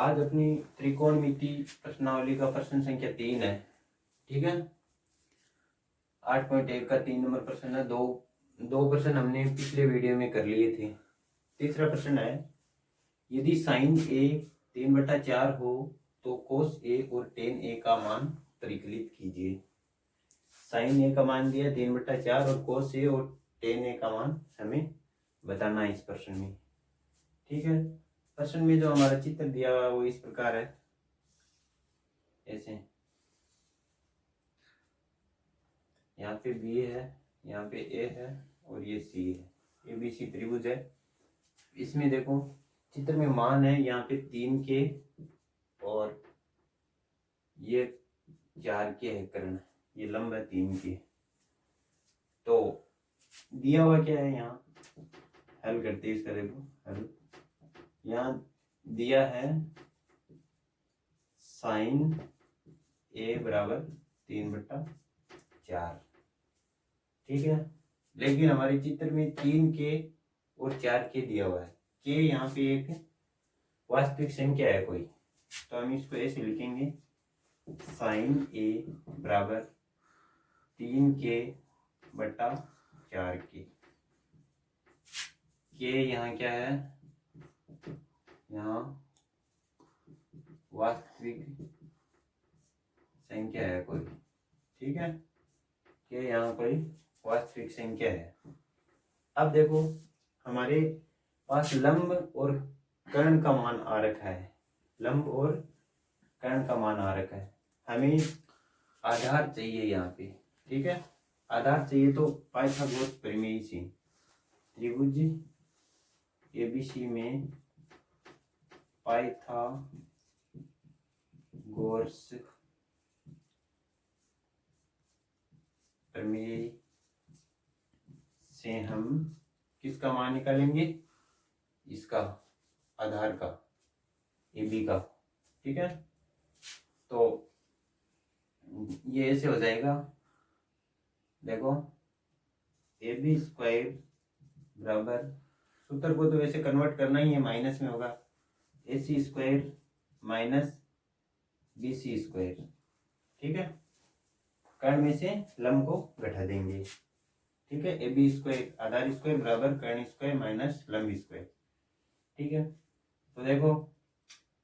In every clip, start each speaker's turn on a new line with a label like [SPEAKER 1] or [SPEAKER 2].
[SPEAKER 1] आज अपनी त्रिकोणमिति प्रश्नावली का प्रश्न संख्या 3 है। ठीक है, 8.1 का 3 नंबर प्रश्न है। दो प्रश्न हमने पिछले वीडियो में कर लिए थे। तीसरा प्रश्न है, यदि साइन ए 3/4 हो तो कोस ए और टेन ए का मान परिकलित कीजिए। साइन ए का मान दिया 3/4 और कोस ए और टेन ए का मान हमें बताना है इस प्रश्न में। ठीक है, प्रश्न में जो हमारा चित्र दिया हुआ है वो इस प्रकार है, ऐसे यहाँ पे बी है, यहाँ पे ए है और ये सी है। ABC त्रिभुज है। इसमें देखो चित्र में मान है यहाँ पे 3 के और ये 4 के है कर्ण, ये लंब है 3 के। तो दिया हुआ क्या है, यहाँ हल करते हैं इसका। देखो हल यहाँ दिया है साइन ए बराबर 3/4। ठीक है, लेकिन हमारे चित्र में 3 के और 4 के दिया हुआ है। के यहाँ पे एक वास्तविक संख्या है कोई, तो हम इसको ऐसे लिखेंगे, साइन ए बराबर 3 के/4 के। यहाँ क्या है, यहाँ वास्तविक संख्या है कोई। ठीक है, कि यहाँ कोई वास्तविक संख्या है। अब देखो हमारे पास लंब और कर्ण का मान आ रखा है, लंब और कर्ण का मान आ रखा है। हमें आधार चाहिए यहाँ पे। ठीक है, आधार चाहिए तो पाइथागोरस प्रमेय से त्रिभुज ABC में पाइथागोरस प्रमेय से हम किसका मान निकालेंगे, इसका आधार का, AB का। ठीक है, तो ये ऐसे हो जाएगा। देखो AB² बराबर, सूत्र को तो वैसे कन्वर्ट करना ही है, माइनस में होगा, AC² माइनस BC²। ठीक है, कर्ण में से लंब को घटा देंगे। ठीक है, AB² आधार स्क्वायर बराबर कर्ण स्क्वायर माइनस लंब स्क्वायर। ठीक है, तो देखो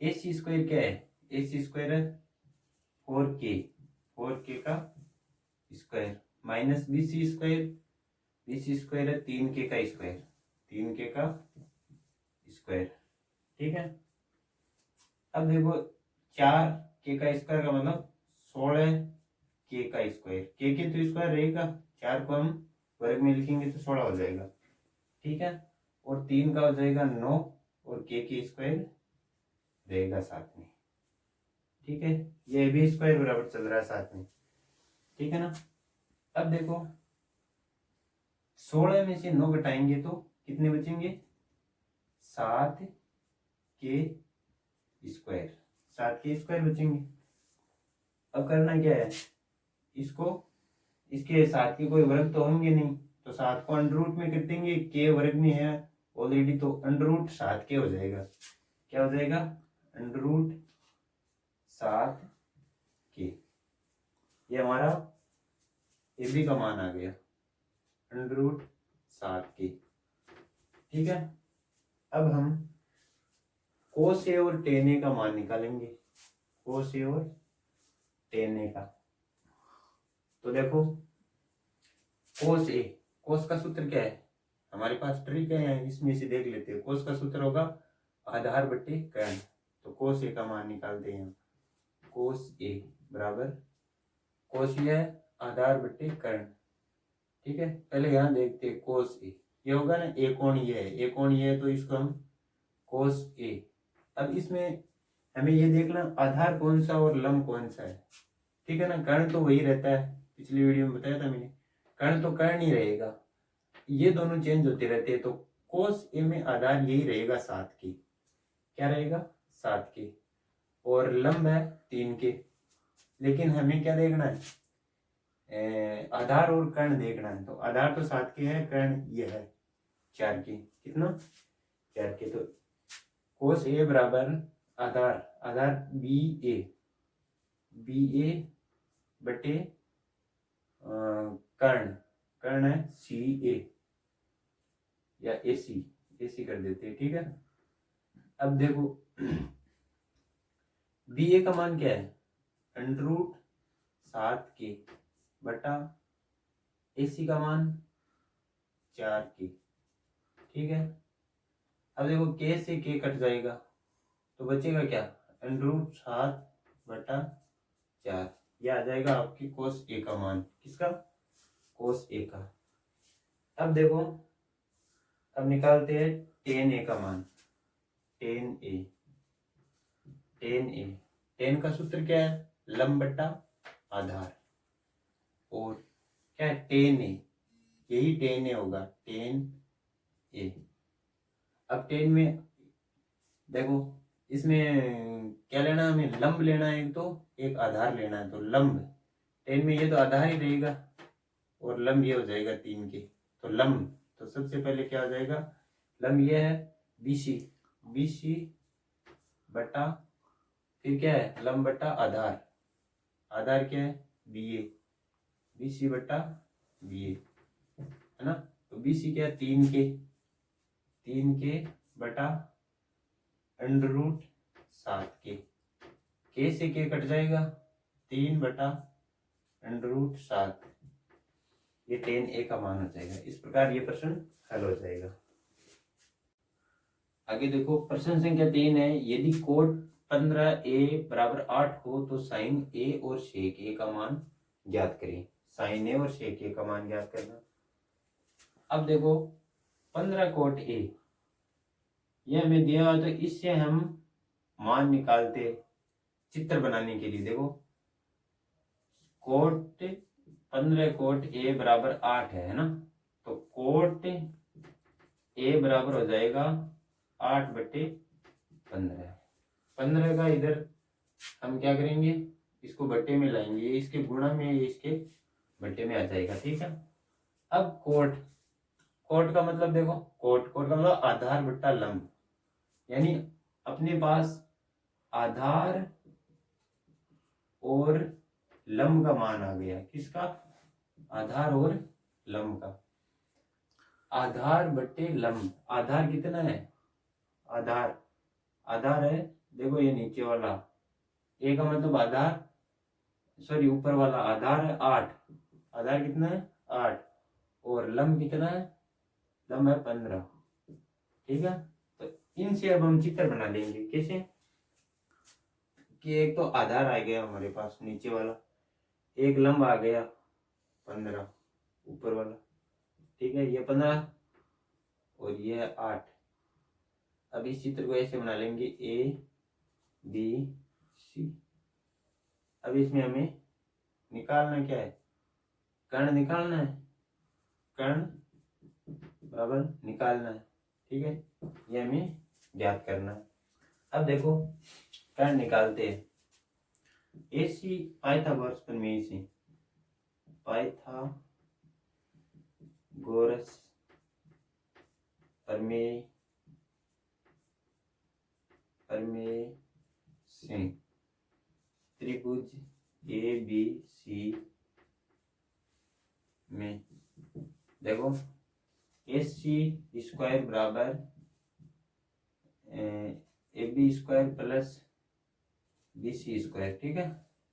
[SPEAKER 1] AC² क्या है, AC² है 4K का स्क्वायर माइनस BC² है 3K का स्क्वायर, 3K का स्क्वायर। ठीक है, अब देखो 4K का स्क्वायर का मतलब 16K का स्क्वायर। के तो स्क्वायर रहेगा, 4 को हम वर्ग में लिखेंगे तो 16 हो जाएगा। ठीक है, और 3 का हो जाएगा 9 और के स्क्वायर रहेगा साथ में। ठीक है, ये AB² बराबर चल रहा है साथ में। ठीक है ना, अब देखो 16 में से 9 घटाएंगे तो कितने बचेंगे, 7K² बचेंगे। अब करना क्या है, इसको इसके साथ के कोई वर्ग तो होंगे नहीं, तो 7 को अंडर रूट में कर देंगे, के वर्ग में है ऑलरेडी, तो अंडर रूट 7K हो जाएगा। क्या हो जाएगा, अंडर रूट 7K। ये हमारा AB का मान आ गया, अंडर रूट 7K। ठीक है, अब हम कोस ए और टेन ए का मान निकालेंगे, कोस ए और टेन ए का। तो देखो कोस ए, कोस का सूत्र क्या है, हमारे पास ट्रिक है, इसमें से देख लेते हैं। कोस का सूत्र होगा आधार बट्टे कर्ण, तो कोस ए का मान निकालते हैं। कोस ए बराबर, कोस ये है आधार बट्टे कर्ण। ठीक है, पहले यहाँ देखते हैं कोस ए, ये होगा ना ए कोण ये है, ए कोण ये है, तो इसको हम कोस ए। अब इसमें हमें ये देखना आधार कौन सा और लंब कौन सा है। ठीक है ना, कर्ण तो वही रहता है, पिछली वीडियो में बताया था मैंने, कर्ण तो कर्ण ही रहेगा, ये दोनों चेंज होते रहते हैं। तो कोस ए में आधार यही रहेगा 7K, क्या रहेगा 7K, और लंब है 3K। लेकिन हमें क्या देखना है, आधार और कर्ण देखना है। तो आधार तो 7K है, कर्ण ये है 4K, कितना 4K। तो कोस ए बराबर आधार, आधार बी ए, बी ए बटे कर्ण, कर्ण है सी ए या ए सी, ए सी कर देते हैं, ठीक है। अब देखो बी ए का मान क्या है, √7 के बटा ए सी का मान 4 के, ठीक है। अब देखो के से के कट जाएगा तो बचेगा क्या, √7/4, यह आ जाएगा आपकी कोस ए का मान, किसका, कोस ए का। अब देखो, अब निकालते हैं टेन ए का मान, टेन ए, टेन ए, टेन का सूत्र क्या है, लंब बटा आधार, और क्या है टेन ए, यही टेन ए होगा, टेन ए। अब टेन में देखो, इसमें क्या लेना है हमें, लंब लेना है तो एक आधार लेना है, तो लंब टेन में ये तो आधार ही रहेगा और लंब ये हो जाएगा 3 के, तो लंब, तो सबसे पहले क्या हो जाएगा, लंब ये है BC, BC बटा फिर क्या है लंब बटा आधार, आधार क्या है BA, BC बटा BA, है ना। तो BC क्या है 3 के, 3 के बटा √7 के, के से के कट जाएगा, 3/√7, ये टेन ए का मान हो जाएगा। इस प्रकार ये प्रश्न हल हो जाएगा। आगे देखो, प्रश्न संख्या 3 है, यदि कोट 15a = 8 हो तो साइन ए और सेक ए का मान ज्ञात करें। साइन ए और सेक ए का मान ज्ञात करना। अब देखो 15 कोट ए यह हमें दिया हुआ, तो इससे हम मान निकालते चित्र बनाने के लिए। देखो कोट 15 कोट ए = 8 है ना, तो कोट ए बराबर हो जाएगा 8/15। 15 का इधर हम क्या करेंगे, इसको बट्टे में लाएंगे, ये इसके गुणा में, ये इसके बट्टे में आ जाएगा, ठीक है। अब कोट, कोट का मतलब देखो, कोट, कोट का मतलब आधार बट्टा लंब, यानी अपने पास आधार और लंब का मान आ गया, किसका, आधार और लंब का। आधार बट्टे लंब, आधार कितना है, आधार, आधार है देखो ये नीचे वाला, ए का मतलब आधार, सॉरी ऊपर वाला आधार है 8, आधार कितना है 8, और लंब कितना है, लंब है 15, ठीक है। तो इनसे अब हम चित्र बना लेंगे, कैसे कि एक तो आधार आ गया हमारे पास नीचे वाला, एक लंब आ गया 15 ऊपर वाला, ठीक है, ये 15 और ये है 8। अब इस चित्र को ऐसे बना लेंगे ABC। अब इसमें हमें निकालना क्या है, कर्ण निकालना है, कर्ण बराबर निकालना है, ठीक है, ये हमें ज्ञात करना है। अब देखो कर्ण निकालते हैं, AC पाइथागोरस प्रमेय से, पाइथागोरस प्रमेय, प्रमेय से त्रिभुज ABC में देखो AC² बराबर AB² प्लस BC², ठीक है,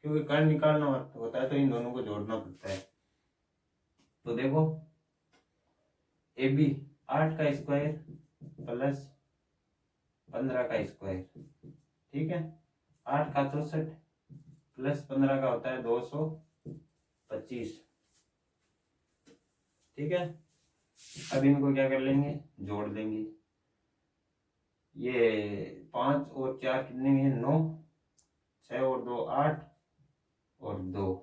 [SPEAKER 1] क्योंकि कर्ण निकालना होता है तो इन दोनों को जोड़ना पड़ता है। तो देखो AB 8 का स्क्वायर प्लस 15 का स्क्वायर, ठीक है, 8 का 64 प्लस 15 का होता है 225, ठीक है। अब इनको क्या कर लेंगे, जोड़ देंगे, ये 5 और 4 कितने हैं 9, 6 और 2 8 और 2,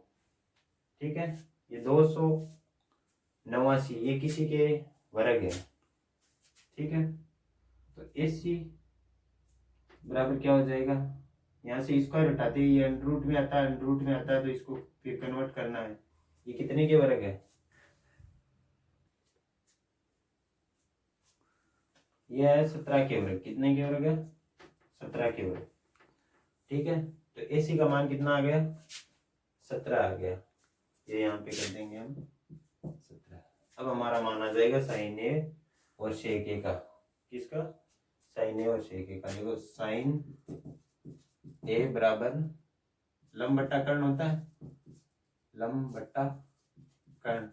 [SPEAKER 1] ठीक है, ये 289, ये किसी के वर्ग है, ठीक है। तो AC बराबर क्या हो जाएगा, यहाँ से स्क्वायर हटाते ही ये अंडर में आता है, अंडर में आता है, तो इसको फिर कन्वर्ट करना है, ये कितने के वर्ग है, ये है 17 के वर्ग, कितने के वर्ग है 17 के वर्ग, ठीक है, तो AC का मान कितना आ गया, 17 आ गया। ये यहाँ पे कर देंगे हम 17। अब हमारा मान आ जाएगा साइन ए और शेक ए का। किसका, साइन ए और शेक ए का। देखो साइन ए बराबर लंब बट्टा कर्ण होता है, लंब बट्टा कर्ण।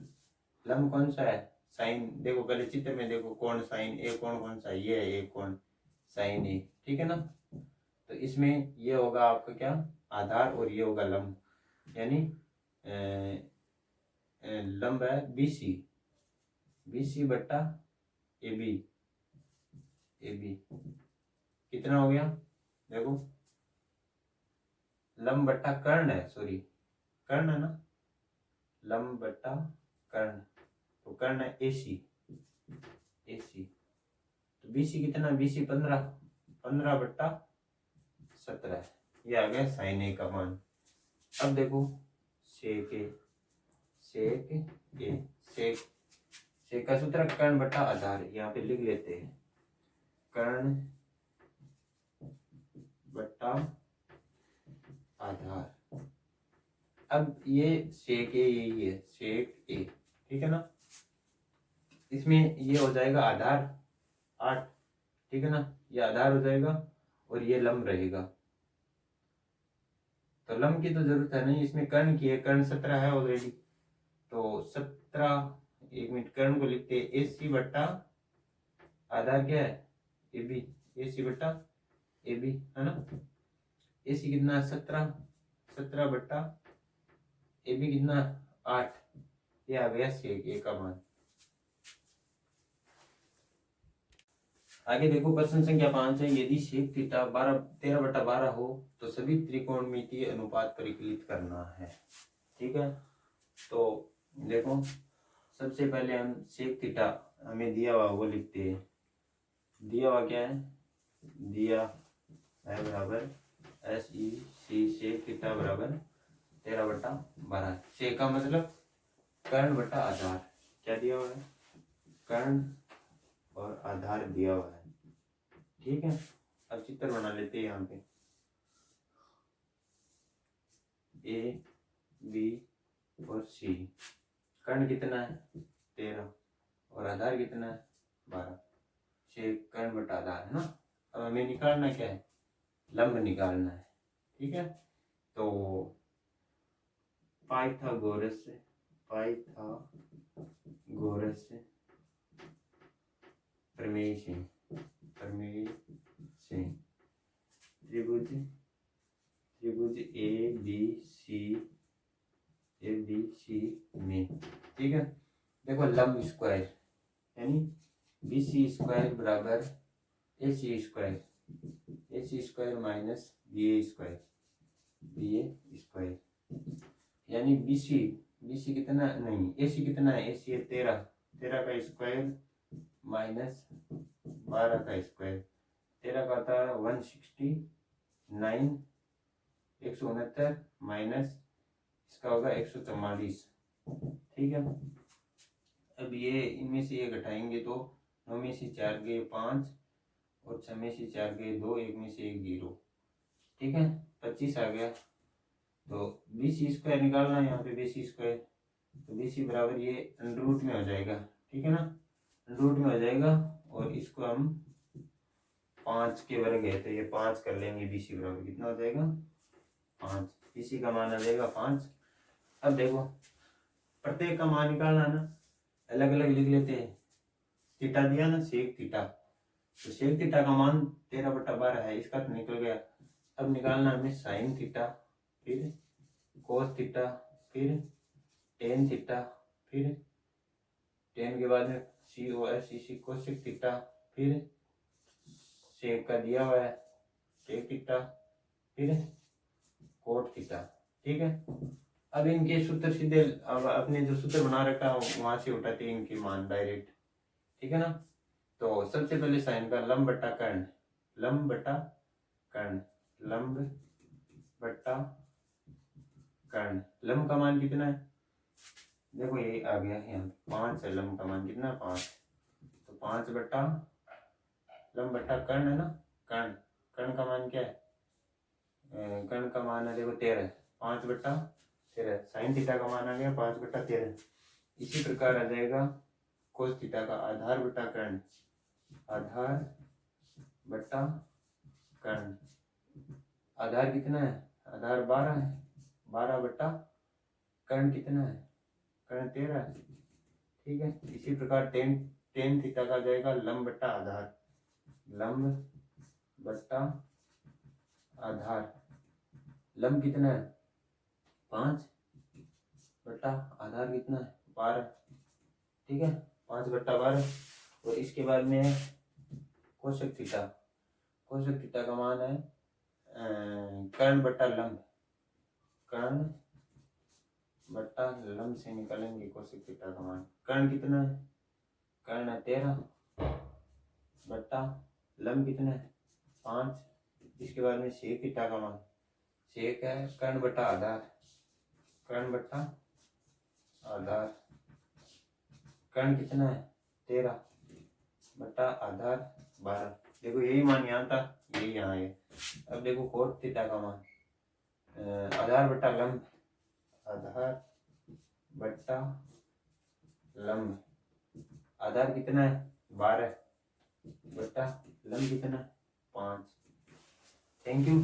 [SPEAKER 1] लंब कौन सा है, साइन। देखो पहले चित्र में देखो, कोण साइन ए, कोण कौन सा, ये है एक कोण साइन ए, ठीक है ना। तो इसमें ये होगा आपका क्या, आधार, और ये होगा लंब, यानी लंब है BC, BC बट्टा AB, AB कितना हो गया, देखो लंब बट्टा कर्ण है, सॉरी कर्ण है ना, लंब बट्टा कर्ण, तो कर्ण है AC, AC तो BC कितना, BC 15, 15 बट्टा 17, ये आ गया साइन ए का मान। अब देखो सेक ए, सेक ए, सेक का सूत्र कर्ण बट्टा आधार, यहाँ पे लिख लेते हैं, कर्ण बट्टा आधार। अब ये सेक ए, यही है सेक ए, ठीक है ना। इसमें ये हो जाएगा आधार 8, ठीक है ना, ये आधार हो जाएगा और ये लंब रहेगा। तो लंब की तो जरूरत है नहीं, इसमें कर्ण की है, कर्ण 17 है ऑलरेडी, तो 17, एक मिनट, कर्ण को लिखते हैं AC बट्टा आधार क्या है AB, AC बट्टा AB है ना। AC कितना 17, 17 बट्टा AB कितना 8, ये आ गया सेक ए का मान। आगे देखो प्रश्न संख्या 5 है, यदि सेक थीटा 13/12 हो तो सभी त्रिकोणमितीय अनुपात परिकलित करना है, ठीक है। तो देखो सबसे पहले हम सेक थीटा हमें दिया हुआ वो लिखते हैं, दिया हुआ क्या है, दिया है बराबर SEC, सेक थीटा बराबर 13/12। सेक का मतलब कर्ण बटा आधार, क्या दिया हुआ है, कर्ण और आधार दिया हुआ है, ठीक है। अब चित्र बना लेते हैं यहाँ पे, A B और C, कर्ण कितना है 13 और आधार कितना है 12, सेक कर्ण बटा आधार है ना। अब हमें निकालना क्या है, लंब निकालना है, ठीक है। तो पाइथागोरस प्रमेय से त्रिभुज ABC में, ठीक है। देखो लंब स्क्वायर यानी BC स्क्वायर बराबर AC square minus BA square, यानी BC कितना नहीं, AC कितना है, AC है 13 का स्क्वायर माइनस 12 का स्क्वायर, 13 का था 169, 169 माइनस इसका होगा 144, ठीक है। अब ये इनमें से ये घटाएंगे तो 9 में से 4 गए 5 और 6 में से 4 गए 2, 1 में से 1 0, ठीक है, 25 आ गया। तो BC स्क्वायर निकालना है यहाँ पे, BC स्क्वायर, तो BC बराबर ये अंडर में हो जाएगा, ठीक है ना, अंडर में हो जाएगा। और इसको हम 5 के वर्ग है तो ये 5 कर लेंगे, BC बराबर कितना हो जाएगा 5, BC का मान आ जाएगा 5। अब देखो प्रत्येक का मान निकालना ना, अलग अलग लिख लेते हैं। थीटा दिया ना सेक थीटा, तो सेक थीटा का मान 13/12 है, इसका तो निकल गया। अब निकालना हमें साइन थीटा, फिर कोस थीटा, फिर टेन थीटा, फिर टेन के बाद में COSEC कोसेक थीटा, फिर सेक का दिया हुआ है सेक थीटा, फिर कोट थीटा, ठीक है। अब इनके सूत्र सीधे, अब अपने जो सूत्र बना रखा है वहां से उठाते हैं इनके मान डायरेक्ट, ठीक है ना। तो सबसे पहले साइन का लंब बट्टा कर्ण, लंब बट्टा कर्ण, लंब बट्टा कर्ण, लंब का मान कितना है, देखो ये आ गया यहाँ 5 है, लंब का मान कितना 5, तो 5 बट्टा लंब बट्टा कर्ण है ना, कर्ण का मान क्या है कर्ण का मान है देखो 13, 5/13। साइन थीटा का मान आ गया 5/13। इसी प्रकार आ जाएगा कोस थीटा का आधार बटा कर्ण, आधार बटा कर्ण। आधार कितना है, आधार 12 है, 12 बटा कर्ण कितना है, कर्ण 13 है। ठीक है, इसी प्रकार टेन थीटा का जाएगा लंब बटा आधार, लंब बटा आधार। लंब कितना है 5 बटा आधार कितना है 12। ठीक है, 5/12। और इसके बाद में कोशक थीटा, कोशक थीटा का मान है कर्ण बटा लंब, कर्ण बटा लंब से निकालेंगे कोशक थीटा का मान। कर्ण कितना है, कर्ण है 13 बटा लंब कितना है 5। इसके बाद में सेक थीटा का मान, सेक है कर्ण बटा आधार, कर्ण बटा आधार। कर्ण कितना है 13 बटा आधार 12। देखो यही मान यहाँ था, यही यहाँ है। अब देखो कोट थीटा का मान, आधार बटा लंब, आधार बटा लंब। आधार कितना है 12 बटा लंब कितना 5। Thank you.